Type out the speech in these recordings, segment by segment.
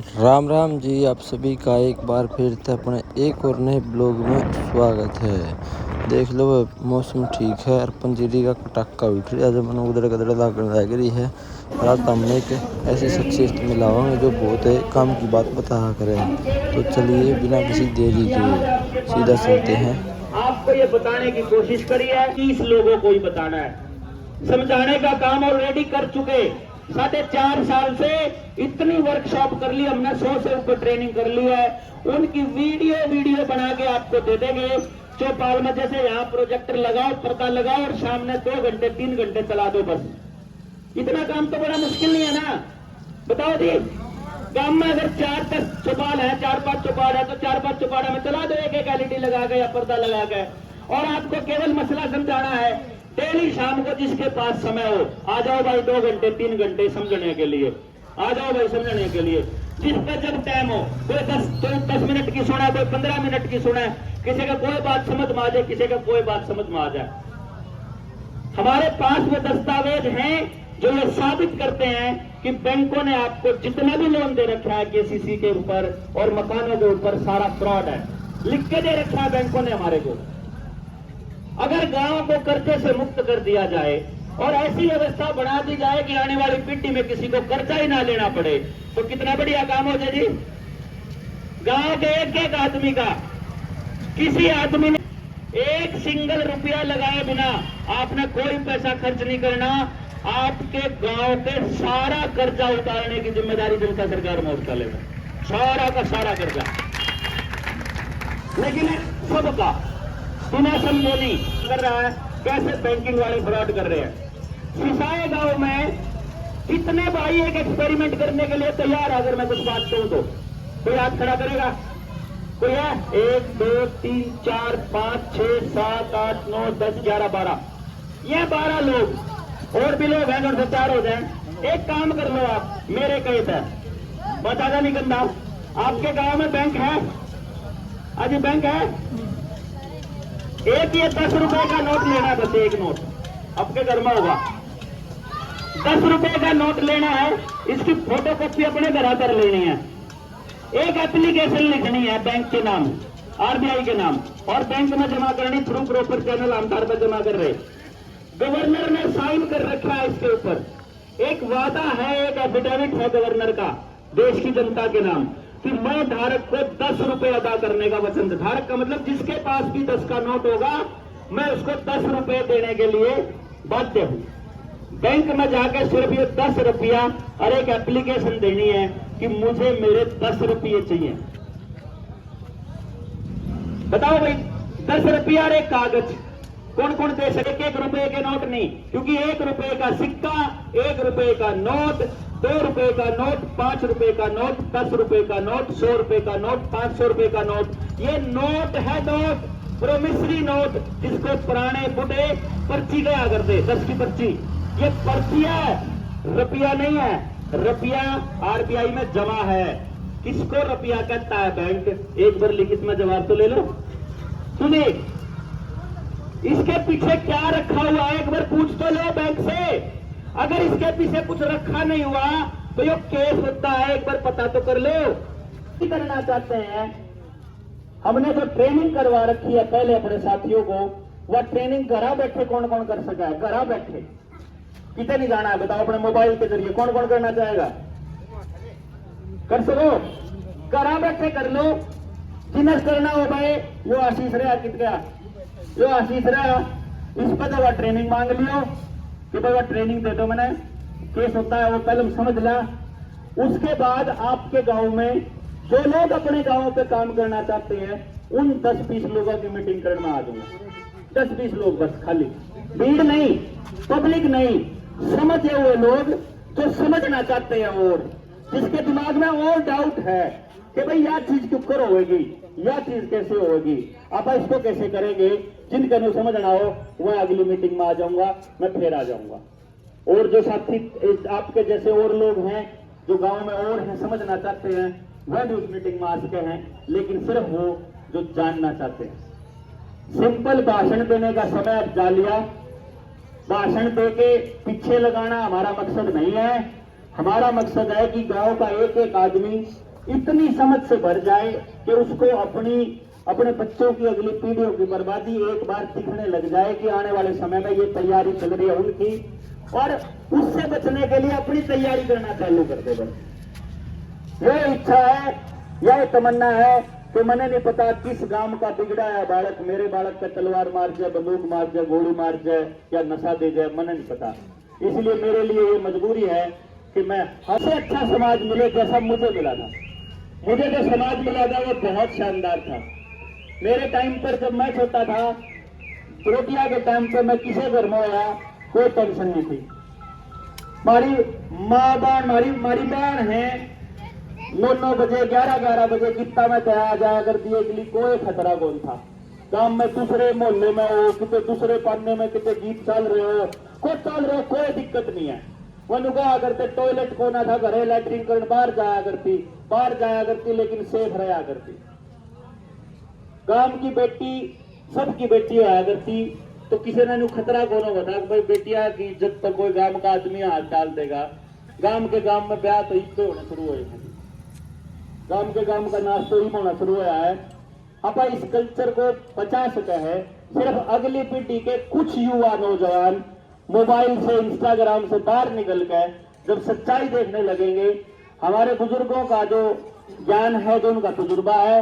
राम राम जी, आप सभी का एक बार फिर से अपने एक और नए ब्लॉग में स्वागत है। देख लो मौसम ठीक है और पंजीरी का पटाखा उठ रहा है। जब मैंने उधर गदड़ लग रही है और आज हमने एक ऐसी शख्सियत मिला हुआ जो बहुत है काम की बात बता करें। तो चलिए बिना किसी देरी के सीधा चलते हैं। आपको ये बताने की कोशिश करी है, 30 लोगों को ही बताना है। समझाने का काम ऑलरेडी कर चुके। 4.5 साल से इतनी वर्कशॉप कर ली हमने, 100 से ऊपर ट्रेनिंग कर ली है। उनकी वीडियो बना के आपको दे देंगे। चौपाल में जैसे यहाँ प्रोजेक्टर लगाओ, पर्दा लगाओ और सामने 2 घंटे 3 घंटे चला दो बस। इतना काम तो बड़ा मुश्किल नहीं है ना, बताओ जी। गांव में अगर 4-10 चौपाल है, 4-5 चौपाल है, तो 4-5 चौपाल में चला दो एक एलईडी लगा के या पर्दा लगा के। और आपको केवल मसला समझाना है। डेली शाम को जिसके पास समय हो आ जाओ भाई, 2 घंटे 3 घंटे समझने के लिए आ जाओ भाई, समझने के लिए। जिसका जब टाइम हो, कोई 10 मिनट की सुना, कोई 15 मिनट की सुना, किसी का कोई बात समझ में आ जाए, किसी का कोई बात समझ में आ जाए। हमारे पास वो दस्तावेज हैं जो ये साबित करते हैं कि बैंकों ने आपको जितना भी लोन दे रखा है केसीसी के ऊपर और मकानों के ऊपर सारा फ्रॉड है, लिख के दे रखा है बैंकों ने हमारे को। अगर गांव को कर्जे से मुक्त कर दिया जाए और ऐसी व्यवस्था बना दी जाए कि आने वाली पीढ़ी में किसी को कर्जा ही ना लेना पड़े, तो कितना बढ़िया काम हो जाए जी। गांव के एक एक आदमी का, किसी आदमी ने एक सिंगल रुपया लगाए बिना आपने कोई पैसा खर्च नहीं करना। आपके गांव के सारा कर्जा उतारने की जिम्मेदारी जनता सरकार में उठा लेगा, सारा का सारा कर्जा। लेकिन सबका बिना समझौनी कर रहा है। कैसे बैंकिंग वाले फ्रॉड कर रहे हैं। सिसाए गांव में कितने भाई एक एक्सपेरिमेंट करने के लिए तैयार है? अगर मैं कुछ बात कहूं तो कोई हाथ खड़ा करेगा? कोई है? 1 2 3 4 5 6 7 8 9 10 11 12, ये 12 लोग और भी लोग हैं। अगर 4 हो जाए, एक काम कर लो आप, मेरे कहे थे बहुत ज्यादा नहीं करना। आपके गांव में बैंक है? आज बैंक है? एक ये 10 रुपए का नोट लेना है, बस एक नोट आपके घर में होगा। 10 रुपए का नोट लेना है, इसकी फोटो कॉपी अपने घर पर लेनी है। एक एप्लीकेशन लिखनी है बैंक के नाम, आरबीआई के नाम, और बैंक में जमा करनी थ्रू प्रॉपर चैनल आमतौर पर जमा कर रहे। गवर्नर ने साइन कर रखा है इसके ऊपर। एक वादा है, एक एफिडेविट है गवर्नर का देश की जनता के नाम कि मैं धारक को 10 रुपए अदा करने का वचन। धारक का मतलब जिसके पास भी 10 का नोट होगा, मैं उसको 10 रुपए देने के लिए बाध्य हूं। बैंक में जाकर सिर्फ ये 10 रुपया और एक एप्लीकेशन देनी है कि मुझे मेरे 10 रुपये चाहिए। बताओ भाई, 10 रुपया और एक कागज कौन कौन दे सके? 1 रुपए के नोट नहीं, क्योंकि 1 रुपए का सिक्का, 1 रुपए का नोट, 2 रुपए का नोट, 5 रुपए का नोट, 10 रुपए का नोट, 100 रुपए का नोट, 500 रुपए का नोट, ये नोट है। नोट प्रोमिसरी नोट, जिसको पुराने बुढ़े पर्ची गया करते, 10 की पर्ची। ये पर्ची है, रुपया नहीं है। रुपया आरबीआई में जमा है। किसको रुपया कहता है बैंक? एक बार लिखित में जवाब तो ले लो। सुनिए, इसके पीछे क्या रखा हुआ है एक बार पूछ तो लो बैंक से। अगर इसके पीछे कुछ रखा नहीं हुआ तो ये केस होता है, एक बार पता तो कर लो। करना चाहते हैं, हमने जो ट्रेनिंग करवा रखी है पहले अपने साथियों को, वह ट्रेनिंग घरा बैठे कौन कौन कर सका है? घरा बैठे कितने नहीं जाना है बताओ? अपने मोबाइल के जरिए कौन कौन करना चाहेगा? कर सको, घरा बैठे कर लो। जिन्हें करना हो भाई, यो आशीष रहा कित गया, जो आशीष रहा, इस पर तो वह ट्रेनिंग मांग लियो कि भाई वह ट्रेनिंग दे दो। मैंने केस होता है वो पहले समझ ला। उसके बाद आपके गांव में जो लोग अपने गांव पे काम करना चाहते हैं, उन 10-20 लोगों की मीटिंग करने में आ जाऊंगा। 10-20 लोग बस, खाली भीड़ नहीं, पब्लिक नहीं, समझे हुए लोग जो समझना चाहते हैं और जिसके दिमाग में और डाउट है कि भाई यह चीज क्यों कर होगी, यह चीज कैसे होगी, आप इसको कैसे करेंगे, जिनका नहीं समझना हो वह अगली मीटिंग में आ जाऊंगा, मैं फिर आ जाऊंगा। और जो साथी आपके जैसे और लोग हैं जो गांव में और हैं, समझना चाहते हैं, वह भी उस मीटिंग में आ चुके हैं। लेकिन सिर्फ वो जो जानना चाहते हैं। सिंपल भाषण देने का समय अब जा लिया। भाषण दे के पीछे लगाना हमारा मकसद नहीं है। हमारा मकसद है कि गांव का एक एक आदमी इतनी समझ से भर जाए कि उसको अपने बच्चों की अगली पीढ़ियों की बर्बादी एक बार दिखने लग जाए कि आने वाले समय में ये तैयारी चल रही है उनकी, और उससे बचने के लिए अपनी तैयारी करना चालू कर दे। बस यह इच्छा है, यह तमन्ना है कि मैंने नहीं पता किस गांव का बिगड़ा है बालक मेरे बालक का तलवार मार जाए, बंदूक मार जाए, गोली मार जाए या नशा दे जाए, मैंने नहीं पता। इसलिए मेरे लिए ये मजबूरी है कि मैं हंसे अच्छा समाज मिले जैसा मुझे मिला था। मुझे जो समाज मिला था वो बहुत शानदार था। मेरे टाइम पर जब मैं छोटा था, रोटिया के टाइम पर मैं किसी घर में आया कोई टेंशन नहीं थी। हमारी माँ बहन हमारी बहन है 9 बजे 11 बजे कितना में तैयार जाया करती है, इसलिए कोई खतरा कौन था। गांव में दूसरे मोहल्ले में हो, कितने दूसरे पाने में कितने गीत चल रहे हो, कोई चल रहे हो, कोई दिक्कत नहीं है। वो नुगा करते टॉयलेट को ना था, घरे लैट्रिन कर बाहर जाया करती लेकिन सेफ रहा करती। गांव की बेटी सबकी बेटी आया करती, तो किसी ने खतरा कौन होता भाई बेटिया की इज्जत तो कोई गांव का आदमी हाथ डाल देगा। गांव में ब्याह तो इससे होना शुरू हो, गांव का नाश तो ही होना शुरू हुआ है। आप इस कल्चर को बचा सके है सिर्फ अगली पीढ़ी के कुछ युवा नौजवान मोबाइल से इंस्टाग्राम से बाहर निकल कर जब सच्चाई देखने लगेंगे। हमारे बुजुर्गों का जो ज्ञान है, जो उनका तजुर्बा है,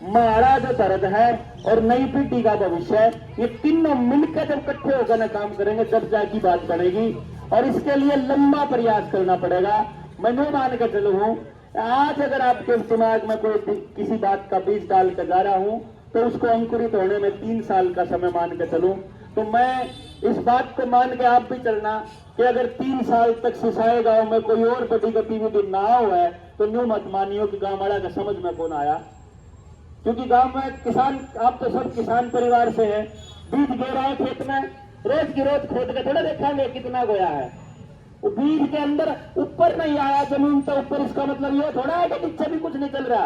हमारा जो दर्द है और नई पीढ़ी का भविष्य है, ये तीनों मिलकर जब इकट्ठे होकर ना काम करेंगे जब जाकी बात बढ़ेगी। और इसके लिए लंबा प्रयास करना पड़ेगा। मैं नहीं मान के चलू हूं, आज अगर आपके दिमाग में कोई किसी बात का बीज डाल कर जा रहा हूं तो उसको अंकुरित होने में 3 साल का समय मान के चलूं। तो मैं इस बात को मान के आप भी चलना कि अगर 3 साल तक सिसाए गांव में कोई और बड़ी गतिविधि ना हो है तो न्यू मत मानियो कि गांव वाला का समझ में कौन आया। क्योंकि गांव में किसान, आप तो सब किसान परिवार से हैं, बीज गिर रहा है खेत में, रोज की रोज खोद के थोड़ा देखेंगे कितना गोया है। वो बीज के अंदर ऊपर नहीं आया जमीन तो ऊपर, इसका मतलब ये थोड़ा है कि नीचे भी कुछ नहीं चल रहा।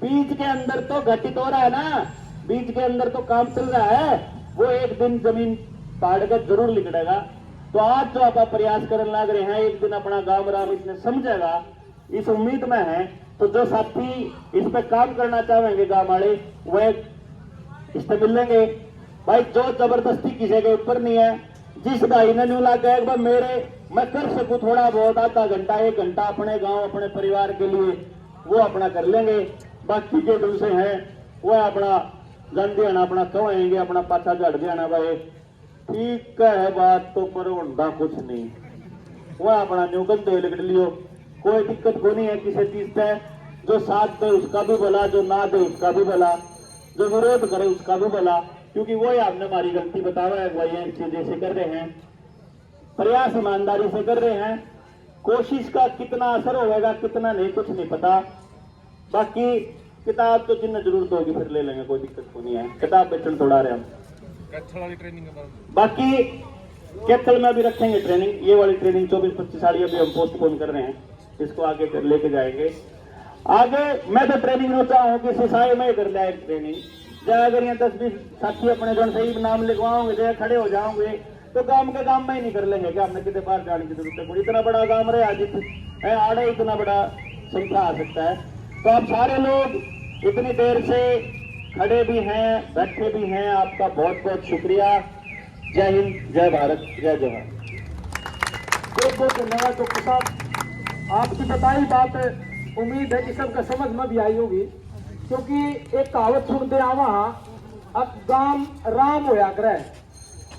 बीज के अंदर तो घटित हो रहा है ना, बीज के अंदर तो काम चल रहा है, वो एक दिन जमीन पाड़ कर जरूर निकलेगा। तो आज जो आप प्रयास करने लग रहे हैं, एक दिन अपना गांव राम इसने समझेगा, इस उम्मीद में है। तो जो साथी इस पे काम करना चाहेंगे गांव वाले, वह इस पे मिलेंगे भाई। जो जबरदस्ती किसी के ऊपर नहीं है। जिस भाई ने न्यू लगा एक बार मैं कर सकूं थोड़ा बहुत, आधा घंटा 1 घंटा अपने गांव अपने परिवार के लिए, वो अपना कर लेंगे। बाकी जो दूसरे हैं वह अपना जन देना, अपना कहेंगे, अपना पाछा झड़ देना भाई ठीक है बात तो, पर होता कुछ नहीं, वह अपना न्यू गंदे लिख लियो, कोई दिक्कत को नहीं है किसी चीज पे। जो साथ दे उसका भी भला, जो ना दे उसका भी भला, जो विरोध करे उसका भी भला, क्योंकि वही आपने हमारी गलती बतावा है। वही चीजें से कर रहे हैं, प्रयास ईमानदारी से कर रहे हैं। कोशिश का कितना असर होगा कितना नहीं कुछ नहीं पता। बाकी किताब तो जिन्हें जरूरत होगी फिर ले लेंगे, कोई दिक्कत को नहीं है। किताब बेचन थोड़ा रहे हम, बाकी कैथल में भी रखेंगे ट्रेनिंग। ये वाली ट्रेनिंग 24-25 साड़ी अभी हम पोस्टपोन कर रहे हैं, इसको आगे लेके जाएंगे। आगे मैं तो ट्रेनिंग में चाहूँ कि सिसाई में कर लिया एक ट्रेनिंग, जहाँ अगर यहाँ 10-20 साथी अपने जन सही नाम लिखवाओगे, जहाँ खड़े हो जाओगे तो काम के काम में ही नहीं कर लेंगे कि आपने कितने बार जाने की जरूरत है। इतना बड़ा काम रहे आज है आड़े, इतना बड़ा संख्या आ सकता है। तो आप सारे लोग इतनी देर से खड़े भी हैं, बैठे भी हैं, आपका बहुत बहुत शुक्रिया। जय हिंद, जय भारत, जय जवाहर। बहुत बहुत धन्यवाद डॉक्टर साहब, आपकी बताई बात उम्मीद है कि सबका समझ में भी आई होगी। क्योंकि एक कहावत सुनते आवा, अब गांव राम होया करे,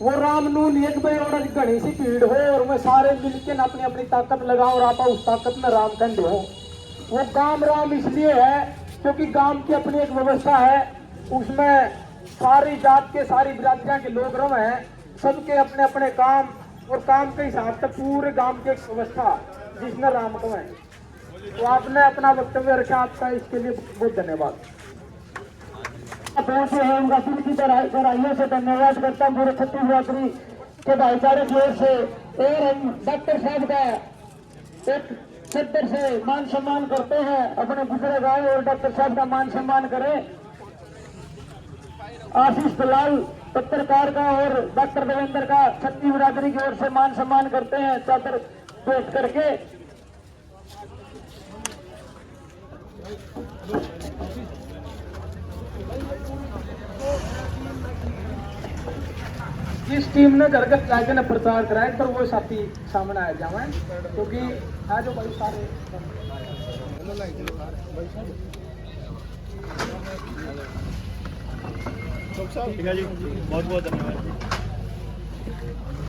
वो राम नून एक भाई और घनी सी भीड़ हो और मैं सारे मिलकर अपनी अपनी ताकत लगाओ और आप उस ताकत में राम खंड हो। वो गांव राम इसलिए है क्योंकि गांव की अपनी एक व्यवस्था है, उसमें सारी जात के सारी बिरादरियां के लोग रहे हैं, सबके अपने अपने काम और काम के हिसाब से पूरे गांव की एक व्यवस्था जिसने राम को है। तो आपने अपना वक्तव्य रखा, आपका इसके लिए बहुत धन्यवाद। पहुंचे हैं उनका दिल की गहराइयों से धन्यवाद करता हूँ पूरे छत्तीसगढ़ के भाईचारे की ओर से। और हम डॉक्टर साहब का एक सदर से मान सम्मान करते हैं, अपने गुजरे गांव और डॉक्टर साहब का मान सम्मान करें। आशीष दलाल पत्रकार का और डॉक्टर देवेंद्र का छत्ती बिरादरी की ओर से मान सम्मान करते हैं चादर भेंट करके। जिस टीम ने घर घर जाके ना प्रचार कराए पर वो साथी सामने आ जावे, क्योंकि आज जो भाई सारे ठीक है जी, बहुत बहुत धन्यवाद।